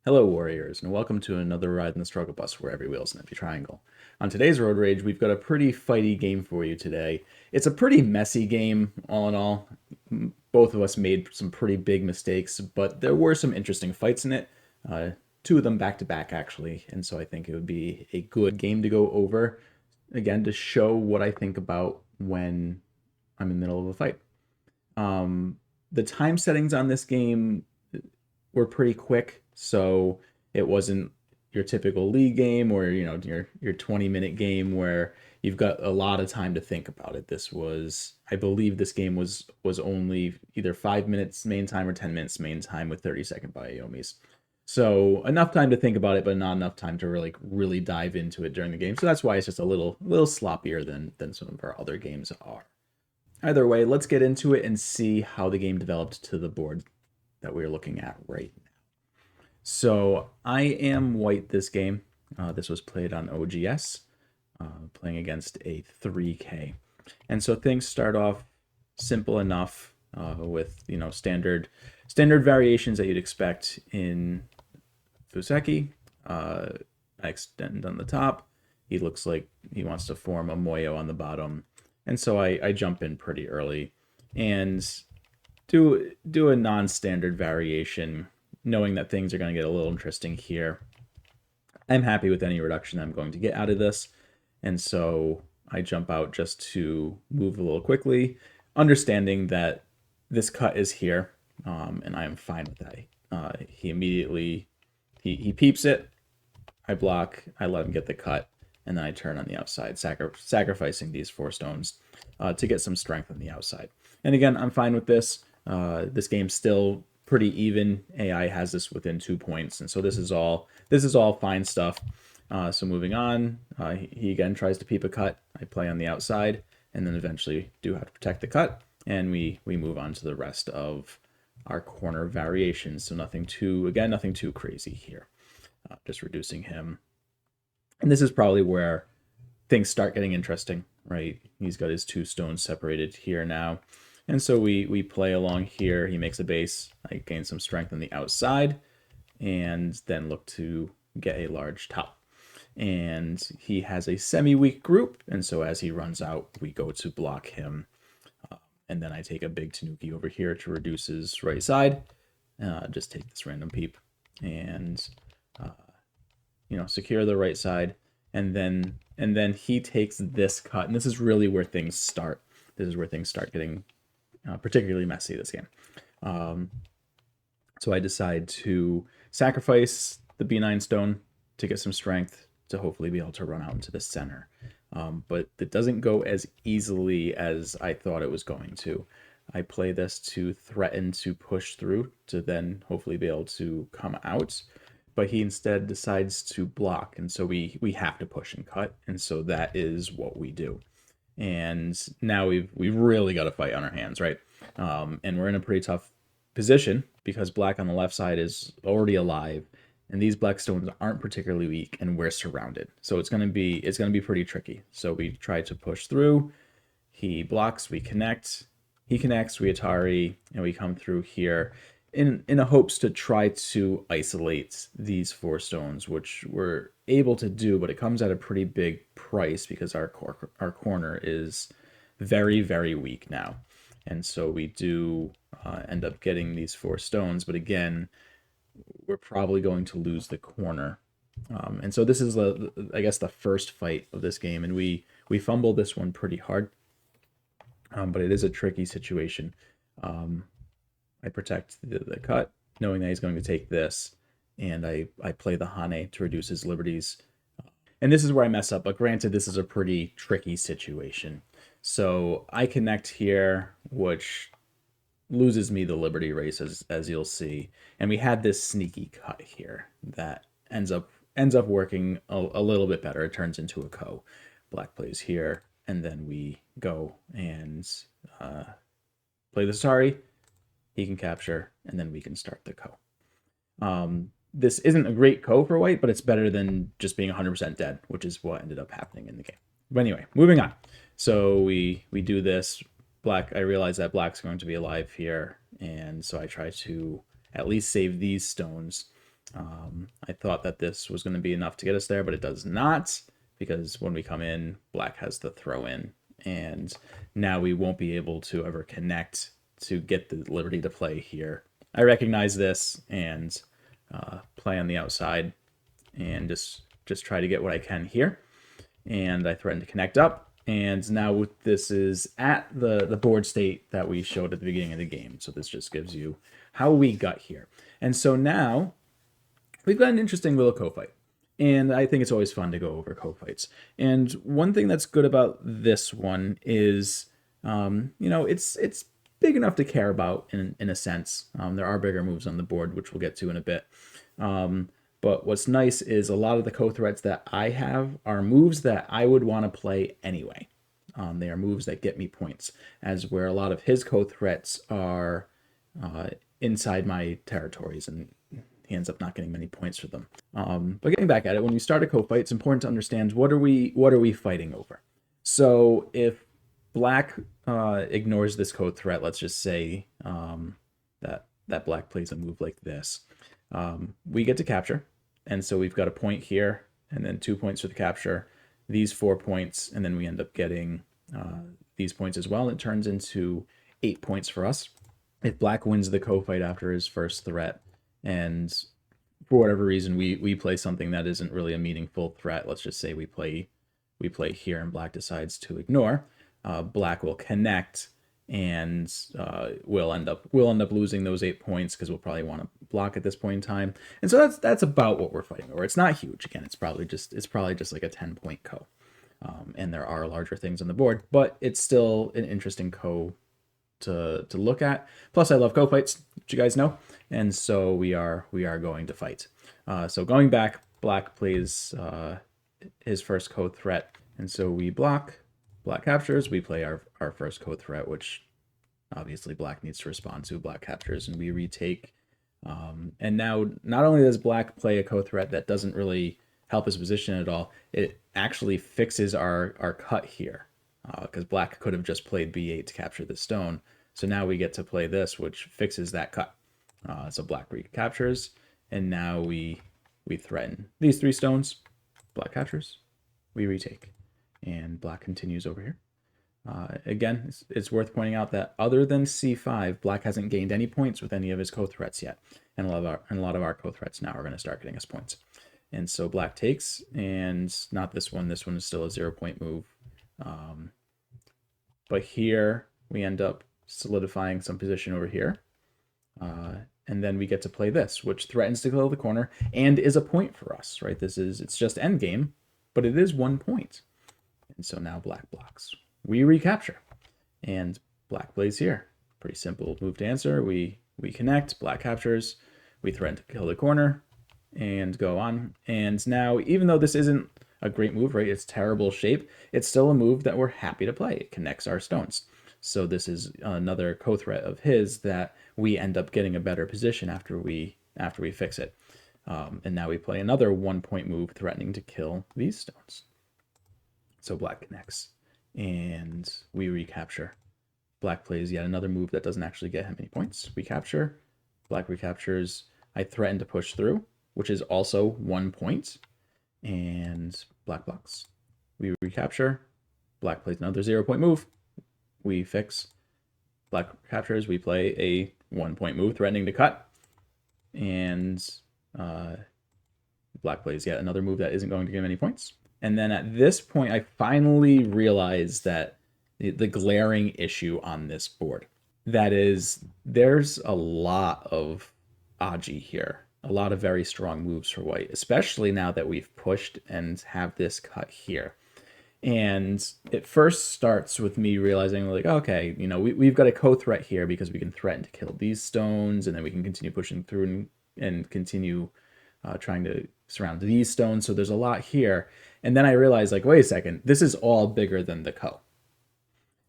Hello, warriors, and welcome to another ride in the struggle bus where every wheel's an empty triangle. On today's Road Rage, we've got a pretty fighty game for you today. It's a pretty messy game, all in all. Both of us made some pretty big mistakes, but there were some interesting fights in it. Uh, Two of them back to back, actually, and so I think it would be a good game to go over, again, to show what I think about when I'm in the middle of a fight. Um, the time settings on this game were pretty quick, so it wasn't your typical league game or your 20-minute game where you've got a lot of time to think about it. This was, I believe, this game was only either 5 minutes main time or 10 minutes main time with 30-second Biomis. So enough time to think about it, but not enough time to really dive into it during the game. So that's why it's just a little sloppier than some of our other games are. Either way, let's get into it and see how the game developed to the board that we're looking at right now. So I am white this game. This was played on OGS, playing against a 3K. And so things start off simple enough with standard variations that you'd expect in Fuseki. I extend on the top. He looks like he wants to form a Moyo on the bottom. And so I jump in pretty early and do a non-standard variation, knowing that things are going to get a little interesting here. I'm happy with any reduction I'm going to get out of this, and so I jump out just to move a little quickly, understanding that this cut is here, and I am fine with that. He immediately he peeps it. I block. I let him get the cut, and then I turn on the outside, sacrificing these 4 stones to get some strength on the outside. And again, I'm fine with this. This game's still pretty even. AI has this within 2 points, and so this is all fine stuff. So moving on, he again tries to peep a cut. I play on the outside, and then eventually do have to protect the cut, and we move on to the rest of our corner variations. So nothing too crazy here. Just reducing him, and this is probably where things start getting interesting, right? He's got his 2 stones separated here now. And so we play along here. He makes a base. I gain some strength on the outside and then look to get a large top. And he has a semi-weak group. And so as he runs out, we go to block him. And then I take a big Tanuki over here to reduce his right side. Just take this random peep and, secure the right side. And then he takes this cut. And this is really where things start. This is where things start getting particularly messy this game. So I decide to sacrifice the B9 stone to get some strength to hopefully be able to run out into the center. But it doesn't go as easily as I thought it was going to. I play this to threaten to push through to then hopefully be able to come out. But he instead decides to block. And so we have to push and cut. And so that is what we do. And now we've really got a fight on our hands, right? And we're in a pretty tough position because black on the left side is already alive, and these black stones aren't particularly weak, and we're surrounded. So it's gonna be pretty tricky. So we try to push through. He blocks, we connect. He connects, we Atari, and we come through here in a hopes to try to isolate these 4 stones, which we're able to do, but it comes at a pretty big price because our corner is very, very weak now. And so we do end up getting these 4 stones, but again, we're probably going to lose the corner. And so this is, I guess, the first fight of this game, and we fumble this one pretty hard, but it is a tricky situation. I protect the cut, knowing that he's going to take this, and I play the Hane to reduce his liberties. And this is where I mess up, but granted, this is a pretty tricky situation. So I connect here, which loses me the liberty race, as you'll see. And we had this sneaky cut here that ends up working a little bit better. It turns into a ko. Black plays here, and then we go and play the Sari. He can capture, and then we can start the ko. This isn't a great ko for white, but it's better than just being 100% dead, which is what ended up happening in the game. But anyway, moving on. So we do this. Black, I realize that black's going to be alive here, and so I try to at least save these stones I thought that this was going to be enough to get us there, but it does not, because when we come in, black has the throw in, and now we won't be able to ever connect to get the liberty to play here. I recognize this and play on the outside and just try to get what I can here. And I threaten to connect up. And now this is at the board state that we showed at the beginning of the game. So this just gives you how we got here. And so now we've got an interesting little co-fight. And I think it's always fun to go over co-fights. And one thing that's good about this one is, it's big enough to care about in a sense. There are bigger moves on the board, which we'll get to in a bit. But what's nice is a lot of the co-threats that I have are moves that I would want to play anyway. They are moves that get me points, as where a lot of his co-threats are inside my territories, and he ends up not getting many points for them. But getting back at it, when you start a co-fight, it's important to understand what are we fighting over. So if black ignores this co-threat, let's just say that black plays a move like this, we get to capture. And so we've got a point here, and then 2 points for the capture, these 4 points, and then we end up getting these points as well. And it turns into 8 points for us. If black wins the co-fight after his first threat, and for whatever reason we play something that isn't really a meaningful threat, let's just say we play here and black decides to ignore, black will connect, and we'll end up losing those 8 points because we'll probably want to block at this point in time. And so that's about what we're fighting over. It's not huge. Again, it's probably just like a 10-point co. And there are larger things on the board, but it's still an interesting co to look at. Plus, I love co-fights, which you guys know, and so we are going to fight. So going back, black plays his first co-threat, and so we block. Black captures, we play our first co-threat, which obviously black needs to respond to. Black captures, and we retake. And now, not only does black play a co-threat that doesn't really help his position at all, it actually fixes our cut here, because black could have just played b8 to capture the stone. So now we get to play this, which fixes that cut. So black recaptures, and now we threaten these 3 stones. Black captures, we retake. And black continues over here. Again, it's worth pointing out that other than c5, black hasn't gained any points with any of his co-threats yet. And a lot of our co-threats now are going to start getting us points. And so black takes, and not this one. This one is still a 0-point move. But here we end up solidifying some position over here. And then we get to play this, which threatens to kill the corner and is a point for us, right? It's just endgame, but it is 1 point. And so now black blocks. We recapture, and black plays here. Pretty simple move to answer. We connect, black captures, we threaten to kill the corner, and go on. And now, even though this isn't a great move, right? It's terrible shape. It's still a move that we're happy to play. It connects our stones. So this is another co-threat of his that we end up getting a better position after we fix it. And now we play another 1-point move threatening to kill these stones. So black connects, and we recapture. Black plays yet another move that doesn't actually get him any points. We capture, black recaptures. I threaten to push through, which is also 1 point, and black blocks. We recapture, black plays another 0-point move. We fix, black captures. We play a 1-point move threatening to cut, and black plays yet another move that isn't going to give him any points. And then at this point, I finally realized that the glaring issue on this board, that is, there's a lot of Aji here, a lot of very strong moves for white, especially now that we've pushed and have this cut here. And it first starts with me realizing, like, okay, we've got a co-threat here because we can threaten to kill these stones, and then we can continue pushing through and continue trying to surround these stones. So there's a lot here. And then I realized, like, wait a second, this is all bigger than the co.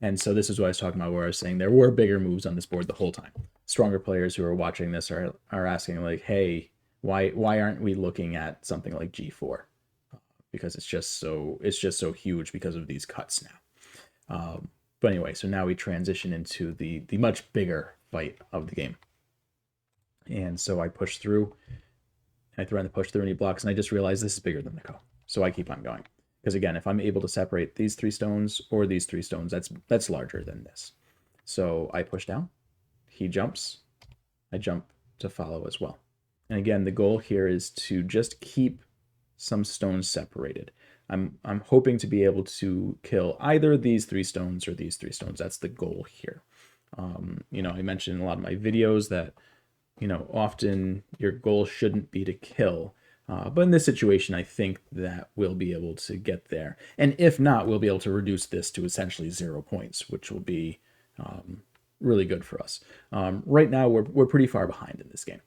And so this is what I was talking about, where I was saying there were bigger moves on this board the whole time. Stronger players who are watching this are asking, like, hey, why aren't we looking at something like G4? Because it's just so huge because of these cuts now. But anyway, so now we transition into the much bigger fight of the game. And so I push through, I threaten to push through any blocks, and I just realize this is bigger than the ko. So I keep on going. Because again, if I'm able to separate these 3 stones or these 3 stones, that's larger than this. So I push down, he jumps, I jump to follow as well. And again, the goal here is to just keep some stones separated. I'm hoping to be able to kill either these 3 stones or these 3 stones. That's the goal here. I mentioned in a lot of my videos that, often your goal shouldn't be to kill. But in this situation, I think that we'll be able to get there. And if not, we'll be able to reduce this to essentially 0 points, which will be really good for us. Right now, we're pretty far behind in this game.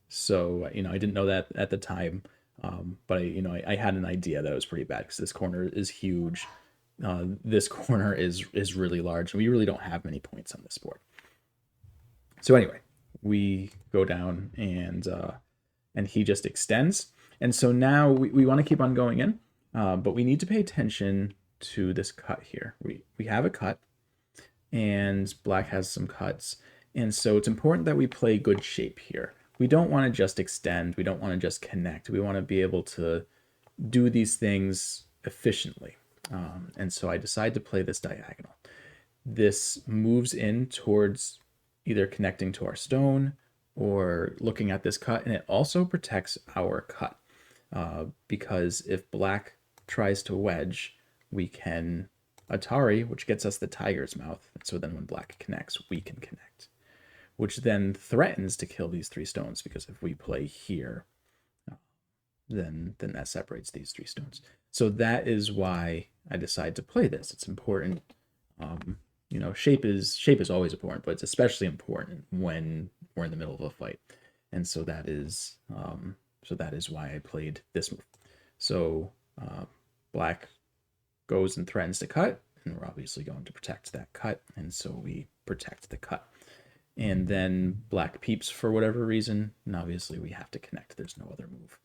So I didn't know that at the time, but I had an idea that it was pretty bad because this corner is huge. This corner is really large, and we really don't have many points on this board. So anyway, we go down, and he just extends. And so now we want to keep on going in, but we need to pay attention to this cut here. We have a cut, and black has some cuts. And so it's important that we play good shape here. We don't want to just extend. We don't want to just connect. We want to be able to do these things efficiently. And so I decide to play this diagonal. This moves in towards either connecting to our stone or looking at this cut, and it also protects our cut. Because if black tries to wedge, we can Atari, which gets us the tiger's mouth. And so then when black connects, we can connect, which then threatens to kill these 3 stones, because if we play here, then that separates these 3 stones. So that is why I decide to play this. It's important. Shape is always important, but it's especially important when we're in the middle of a fight. And so that is why I played this move. So black goes and threatens to cut, and we're obviously going to protect that cut, and so we protect the cut. And then black peeps for whatever reason, and obviously we have to connect. There's no other move.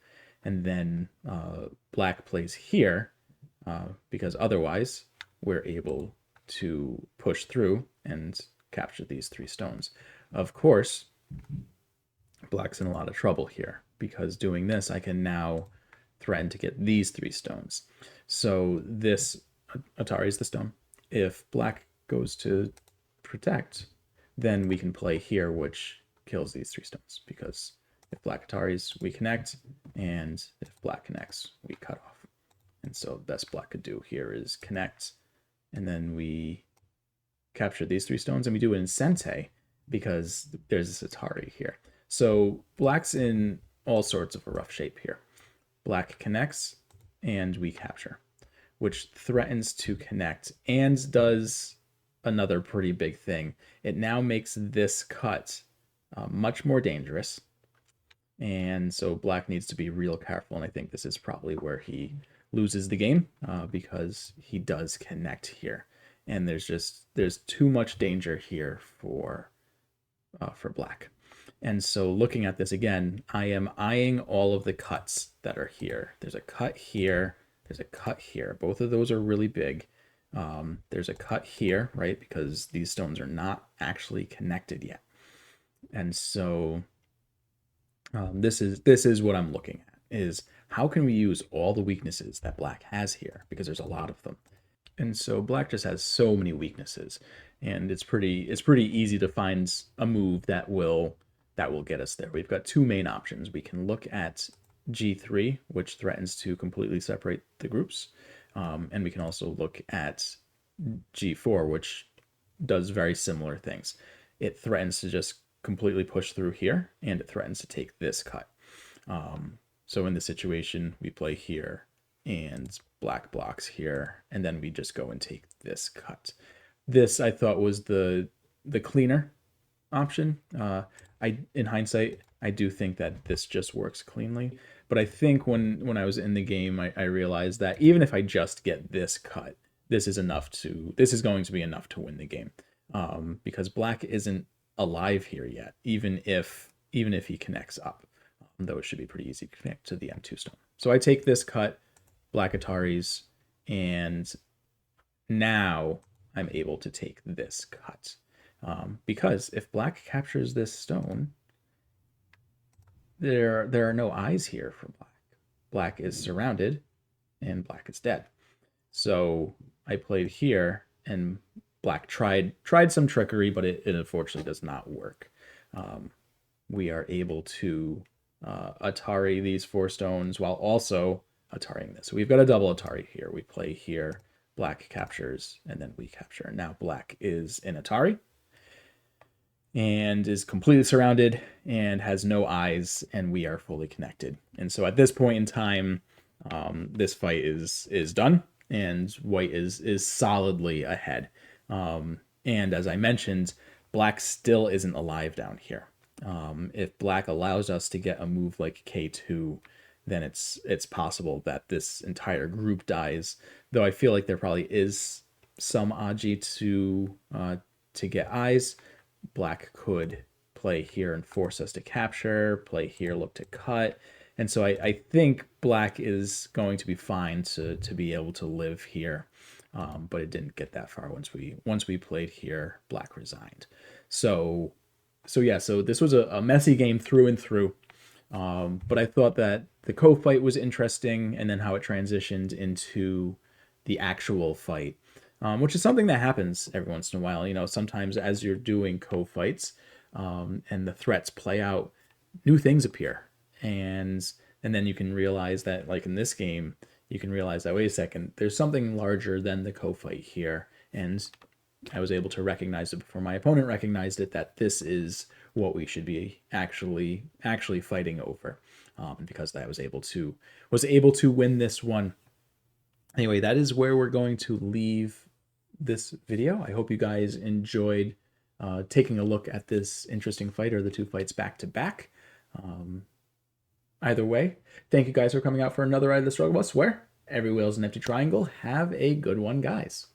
And then black plays here, because otherwise we're able to push through and capture these 3 stones. Of course, black's in a lot of trouble here, because doing this, I can now threaten to get these 3 stones. So this Atari is the stone. If black goes to protect, then we can play here, which kills these 3 stones, because if black Ataris, we connect, and if black connects, we cut off. And so the best black could do here is connect, and then we capture these 3 stones, and we do it in Sente, because there's this Atari here. So black's in all sorts of a rough shape here. Black connects, and we capture, which threatens to connect, and does another pretty big thing. It now makes this cut much more dangerous, and so black needs to be real careful, and I think this is probably where he loses the game, because he does connect here, and there's too much danger here for black. And so looking at this again, I am eyeing all of the cuts that are here. There's a cut here, there's a cut here. Both of those are really big. There's a cut here, right? Because these stones are not actually connected yet. And so this is what I'm looking at, is how can we use all the weaknesses that black has here, because there's a lot of them. And so black just has so many weaknesses, and it's pretty easy to find a move that will get us there. We've got 2 main options. We can look at G3, which threatens to completely separate the groups, and we can also look at G4, which does very similar things. It threatens to just completely push through here, and it threatens to take this cut. So in this situation, we play here, and black blocks here, and then we just go and take this cut. This I thought was the cleaner option. In hindsight, I do think that this just works cleanly, but I think when I was in the game, I realized that even if I just get this cut, this is going to be enough to win the game, because black isn't alive here yet, even if he connects up, though it should be pretty easy to connect to the M2 stone. So I take this cut, black Ataris, and now I'm able to take this cut, because if black captures this stone, there are no eyes here for black. Black is surrounded, and black is dead. So I played here, and black tried some trickery, but it unfortunately does not work. We are able to Atari these 4 stones while also Ataring this. So we've got a double Atari here. We play here, black captures, and then we capture. Now black is in Atari and is completely surrounded and has no eyes, and we are fully connected. And so at this point in time, this fight is done, and white is solidly ahead. And as I mentioned, black still isn't alive down here. If black allows us to get a move like K2, then it's possible that this entire group dies. Though I feel like there probably is some Aji to get eyes. Black could play here and force us to capture, play here, look to cut. And so I think black is going to be fine to be able to live here. But it didn't get that far once we played here, black resigned. So this was a messy game through and through. But I thought that the co-fight was interesting, and then how it transitioned into the actual fight, which is something that happens every once in a while. You know, sometimes as you're doing co-fights and the threats play out, new things appear, and then you can realize that, like in this game, you can realize that, wait a second, there's something larger than the co-fight here, and I was able to recognize it before my opponent recognized it, that this is what we should be actually fighting over, because I was able to win this one. Anyway, that is where we're going to leave this video. I hope you guys enjoyed taking a look at this interesting fight, or the 2 fights back to back. Either way, thank you guys for coming out for another Ride of the Struggle Bus, where every wheel is an empty triangle. Have a good one, guys.